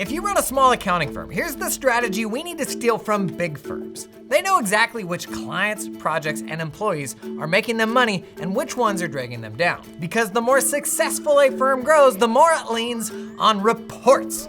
If you run a small accounting firm, here's the strategy we need to steal from big firms. They know exactly which clients, projects, and employees are making them money and which ones are dragging them down. Because the more successful a firm grows, the more it leans on reports.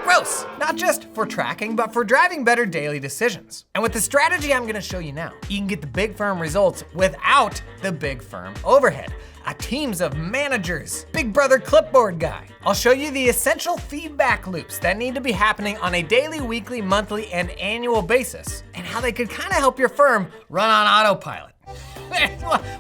Gross, not just for tracking, but for driving better daily decisions. And with the strategy I'm gonna show you now, you can get the big firm results without the big firm overhead. Teams of managers, big brother clipboard guy. I'll show you the essential feedback loops that need to be happening on a daily, weekly, monthly, and annual basis, and how they could kind of help your firm run on autopilot.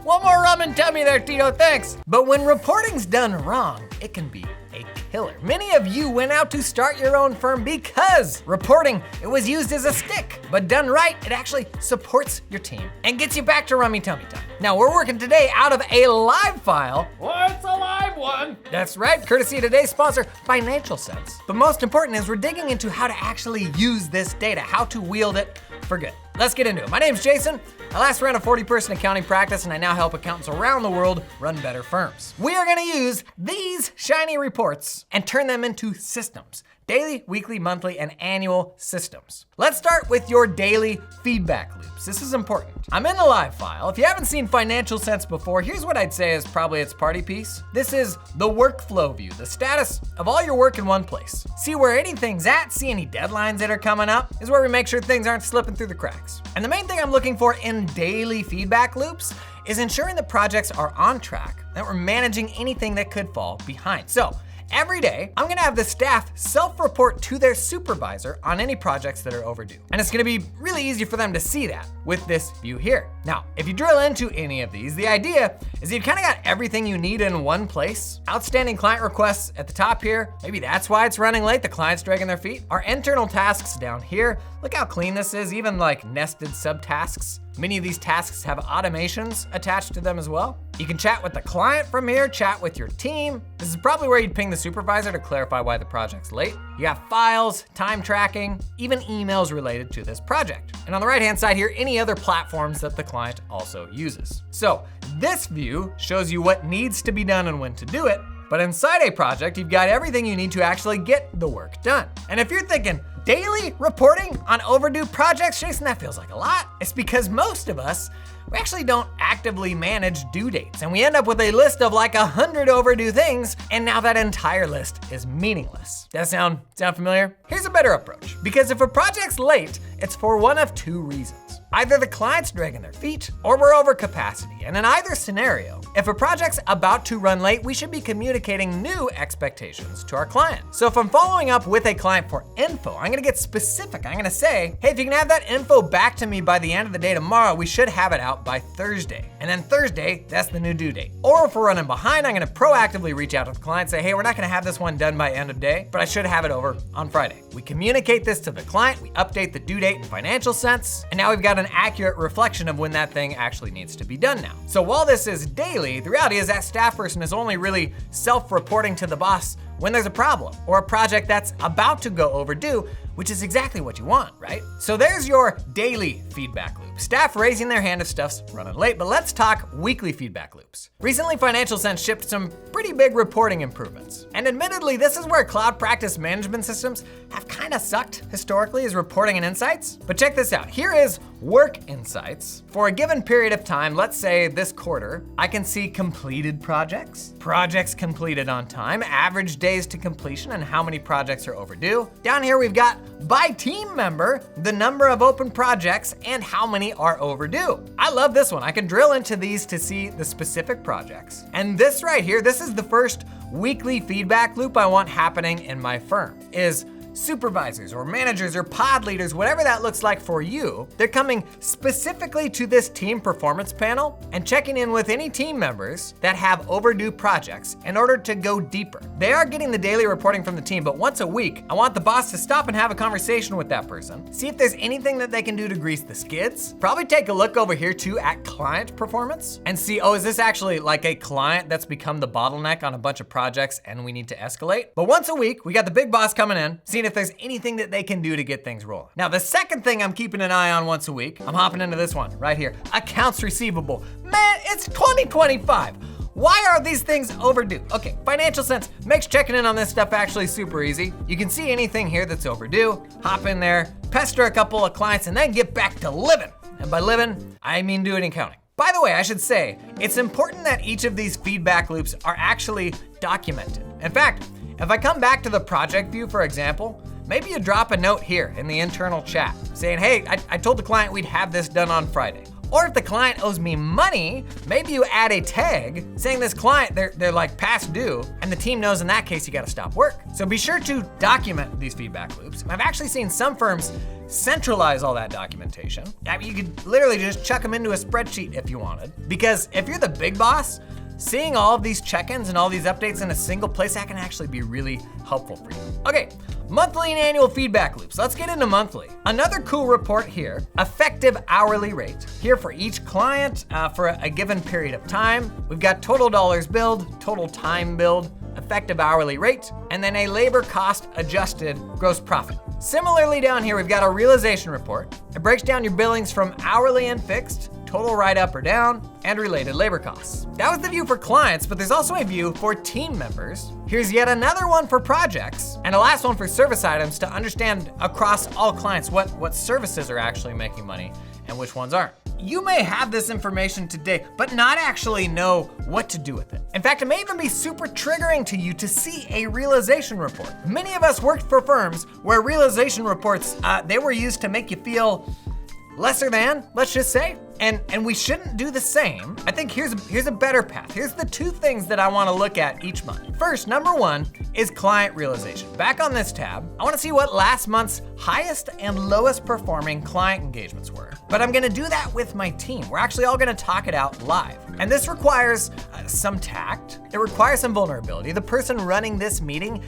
One more rum and tummy there, Tito, thanks. But when reporting's done wrong, it can be a killer. Many of you went out to start your own firm because reporting, it was used as a stick, but done right, it actually supports your team and gets you back to rummy tummy time. Now we're working today out of a live file. What's a live one? That's right, courtesy of today's sponsor, Financial Sense. But most important is we're digging into how to actually use this data, how to wield it for good. Let's get into it. My name's Jason. I last ran a 40-person accounting practice, and I now help accountants around the world run better firms. We are gonna use these shiny reports and turn them into systems. Daily, weekly, monthly, and annual systems. Let's start with your daily feedback loops. This is important. I'm in a live file. If you haven't seen Financial Sense before, here's what I'd say is probably its party piece. This is the workflow view, the status of all your work in one place. See where anything's at, see any deadlines that are coming up, is where we make sure things aren't slipping through the cracks. And the main thing I'm looking for in daily feedback loops is ensuring that projects are on track, that we're managing anything that could fall behind. So, every day, I'm gonna have the staff self-report to their supervisor on any projects that are overdue. And it's gonna be really easy for them to see that with this view here. Now, if you drill into any of these, the idea is you've kinda got everything you need in one place. Outstanding client requests at the top here, maybe that's why it's running late, the client's dragging their feet. Our internal tasks down here, look how clean this is, even like nested subtasks. Many of these tasks have automations attached to them as well. You can chat with the client from here, chat with your team. This is probably where you'd ping the supervisor to clarify why the project's late. You have files, time tracking, even emails related to this project. And on the right-hand side here, any other platforms that the client also uses. So this view shows you what needs to be done and when to do it. But inside a project, you've got everything you need to actually get the work done. And if you're thinking, daily reporting on overdue projects, Jason, that feels like a lot. It's because most of us, we actually don't actively manage due dates, and we end up with a list of like 100 overdue things, and now that entire list is meaningless. Does that sound familiar? Here's a better approach, because if a project's late, it's for one of two reasons. Either the client's dragging their feet, or we're over capacity. And in either scenario, if a project's about to run late, we should be communicating new expectations to our client. So if I'm following up with a client for info, I'm gonna get specific. I'm gonna say, hey, if you can have that info back to me by the end of the day tomorrow, we should have it out by Thursday. And then Thursday, that's the new due date. Or if we're running behind, I'm gonna proactively reach out to the client, say, hey, we're not gonna have this one done by end of day, but I should have it over on Friday. We communicate this to the client, we update the due date in Financial Sense, and now we've got an accurate reflection of when that thing actually needs to be done now. So while this is daily, the reality is that staff person is only really self-reporting to the boss when there's a problem or a project that's about to go overdue, which is exactly what you want, right? So there's your daily feedback loop. Staff raising their hand if stuff's running late, but let's talk weekly feedback loops. Recently, Financial Sense shipped some pretty big reporting improvements. And admittedly, this is where cloud practice management systems have kind of sucked historically as reporting and insights. But check this out. Here is work insights. For a given period of time, let's say this quarter, I can see completed projects, projects completed on time, average days to completion, and how many projects are overdue. Down here, we've got by team member, the number of open projects, and how many are overdue. I love this one. I can drill into these to see the specific projects. And this right here, this is the first weekly feedback loop I want happening in my firm, is supervisors or managers or pod leaders, whatever that looks like for you, they're coming specifically to this team performance panel and checking in with any team members that have overdue projects in order to go deeper. They are getting the daily reporting from the team, but once a week, I want the boss to stop and have a conversation with that person, see if there's anything that they can do to grease the skids. Probably take a look over here too at client performance and see, oh, is this actually like a client that's become the bottleneck on a bunch of projects and we need to escalate? But once a week, we got the big boss coming in, seeing if there's anything that they can do to get things rolling. Now, the second thing I'm keeping an eye on once a week, I'm hopping into this one right here, accounts receivable. Man, it's 2025. why are these things overdue? Okay, Financial Sense makes checking in on this stuff actually super easy. You can see anything here that's overdue, hop in there, pester a couple of clients, and then get back to living. And by living, I mean doing accounting. By the way, I should say, it's important that each of these feedback loops are actually documented. In fact, if I come back to the project view, for example, maybe you drop a note here in the internal chat saying, hey, I told the client we'd have this done on Friday. Or if the client owes me money, maybe you add a tag saying this client, they're like past due, and the team knows in that case you gotta stop work. So be sure to document these feedback loops. I've actually seen some firms centralize all that documentation. I mean, you could literally just chuck them into a spreadsheet if you wanted. Because if you're the big boss, seeing all of these check-ins and all these updates in a single place, that can actually be really helpful for you. Okay, monthly and annual feedback loops. Let's get into monthly. Another cool report here, effective hourly rate. Here for each client for a given period of time. We've got total dollars billed, total time billed, effective hourly rate, and then a labor cost adjusted gross profit. Similarly down here, we've got a realization report. It breaks down your billings from hourly and fixed, total write up or down, and related labor costs. That was the view for clients, but there's also a view for team members. Here's yet another one for projects, and a last one for service items to understand across all clients what services are actually making money and which ones aren't. You may have this information today, but not actually know what to do with it. In fact, it may even be super triggering to you to see a realization report. Many of us worked for firms where realization reports, they were used to make you feel lesser than, let's just say. And we shouldn't do the same. I think here's a better path. Here's the two things that I wanna look at each month. First, number one is client realization. Back on this tab, I wanna see what last month's highest and lowest performing client engagements were. But I'm gonna do that with my team. We're actually all gonna talk it out live. And this requires some tact. It requires some vulnerability. The person running this meeting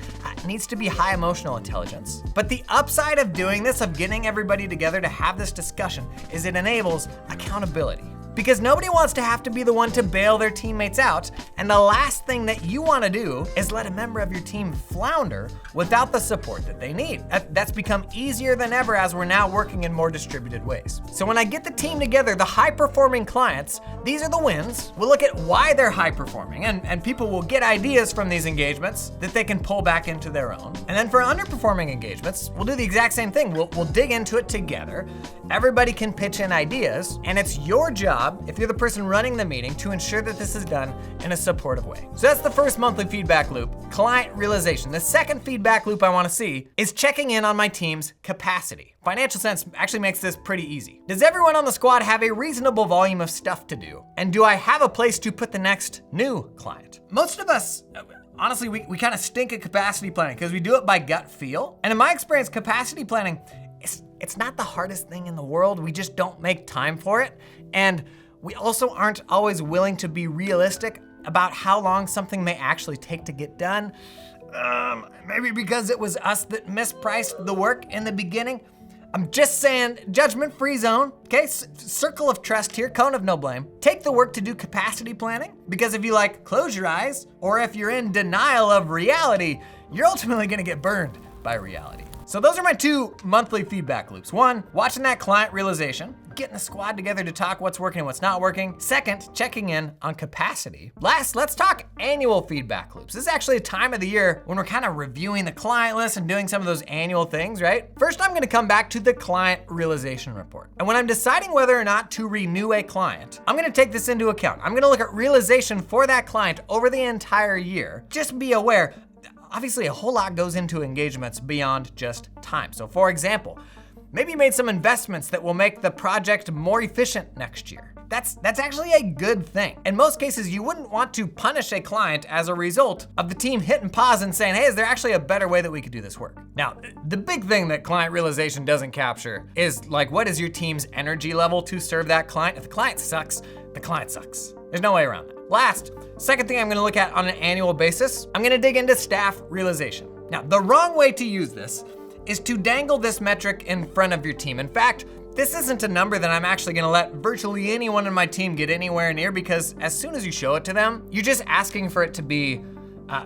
needs to be high emotional intelligence. But the upside of doing this, of getting everybody together to have this discussion, is it enables accountability. Because nobody wants to have to be the one to bail their teammates out, and the last thing that you want to do is let a member of your team flounder without the support that they need. That's become easier than ever as we're now working in more distributed ways. So when I get the team together, the high-performing clients, these are the wins. We'll look at why they're high-performing, and people will get ideas from these engagements that they can pull back into their own. And then for underperforming engagements, we'll do the exact same thing. We'll dig into it together. Everybody can pitch in ideas, and it's your job, if you're the person running the meeting, to ensure that this is done in a supportive way. So that's the first monthly feedback loop, client realization. The second feedback loop I wanna see is checking in on my team's capacity. Financial Sense actually makes this pretty easy. Does everyone on the squad have a reasonable volume of stuff to do? And do I have a place to put the next new client? Most of us, honestly, we kind of stink at capacity planning because we do it by gut feel. And in my experience, capacity planning, it's not the hardest thing in the world. We just don't make time for it. And we also aren't always willing to be realistic about how long something may actually take to get done. Maybe because it was us that mispriced the work in the beginning. I'm just saying, judgment-free zone, okay? Circle of trust here, cone of no blame. Take the work to do capacity planning, because if you close your eyes, or if you're in denial of reality, you're ultimately gonna get burned by reality. So those are my two monthly feedback loops. One, watching that client realization, getting the squad together to talk what's working and what's not working. Second, checking in on capacity. Last, let's talk annual feedback loops. This is actually a time of the year when we're kind of reviewing the client list and doing some of those annual things, right? First, I'm gonna come back to the client realization report. And when I'm deciding whether or not to renew a client, I'm gonna take this into account. I'm gonna look at realization for that client over the entire year. Just be aware, obviously a whole lot goes into engagements beyond just time. So for example, maybe you made some investments that will make the project more efficient next year. That's actually a good thing. In most cases, you wouldn't want to punish a client as a result of the team hitting pause and saying, hey, is there actually a better way that we could do this work? Now, the big thing that client realization doesn't capture is what is your team's energy level to serve that client? If the client sucks, the client sucks. There's no way around that. Last, second thing I'm gonna look at on an annual basis, I'm gonna dig into staff realization. Now, the wrong way to use this is to dangle this metric in front of your team. In fact, this isn't a number that I'm actually gonna let virtually anyone in my team get anywhere near, because as soon as you show it to them, you're just asking for it to be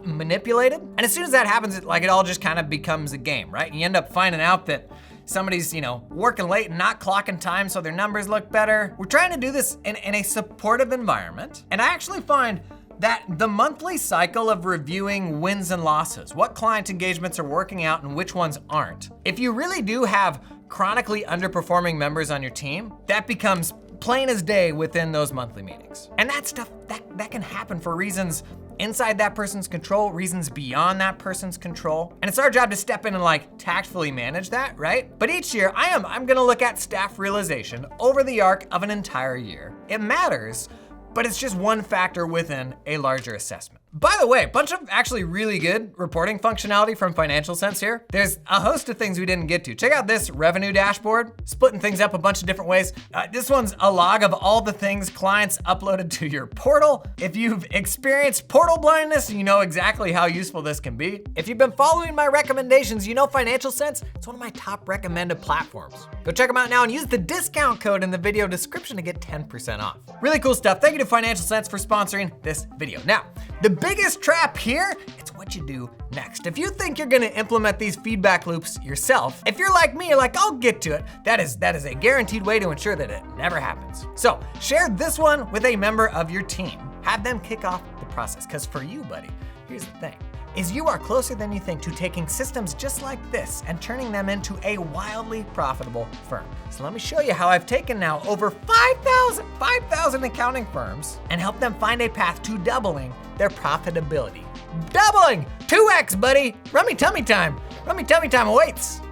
manipulated. And as soon as that happens, it all just kind of becomes a game, right? You end up finding out that somebody's, working late and not clocking time so their numbers look better. We're trying to do this in a supportive environment. And I actually find that the monthly cycle of reviewing wins and losses, what client engagements are working out and which ones aren't. If you really do have chronically underperforming members on your team, that becomes plain as day within those monthly meetings. And that stuff, that can happen for reasons inside that person's control, reasons beyond that person's control. And it's our job to step in and like tactfully manage that, right? But each year, I'm gonna look at staff realization over the arc of an entire year. It matters, but it's just one factor within a larger assessment. By the way, a bunch of actually really good reporting functionality from Financial Sense here. There's a host of things we didn't get to. Check out this revenue dashboard, splitting things up a bunch of different ways. This one's a log of all the things clients uploaded to your portal. If you've experienced portal blindness, you know exactly how useful this can be. If you've been following my recommendations, you know Financial Sense, it's one of my top recommended platforms. Go check them out now and use the discount code in the video description to get 10% off. Really cool stuff. Thank you to Financial Sense for sponsoring this video. Now, the biggest trap here, it's what you do next. If you think you're gonna implement these feedback loops yourself, if you're like me, you're like, I'll get to it, that is a guaranteed way to ensure that it never happens. So share this one with a member of your team. Have them kick off the process, because for you, buddy, here's the thing, is you are closer than you think to taking systems just like this and turning them into a wildly profitable firm. So let me show you how I've taken now over 5,000 accounting firms and helped them find a path to doubling their profitability. Doubling! 2x, buddy! Rummy tummy time! Rummy tummy time awaits!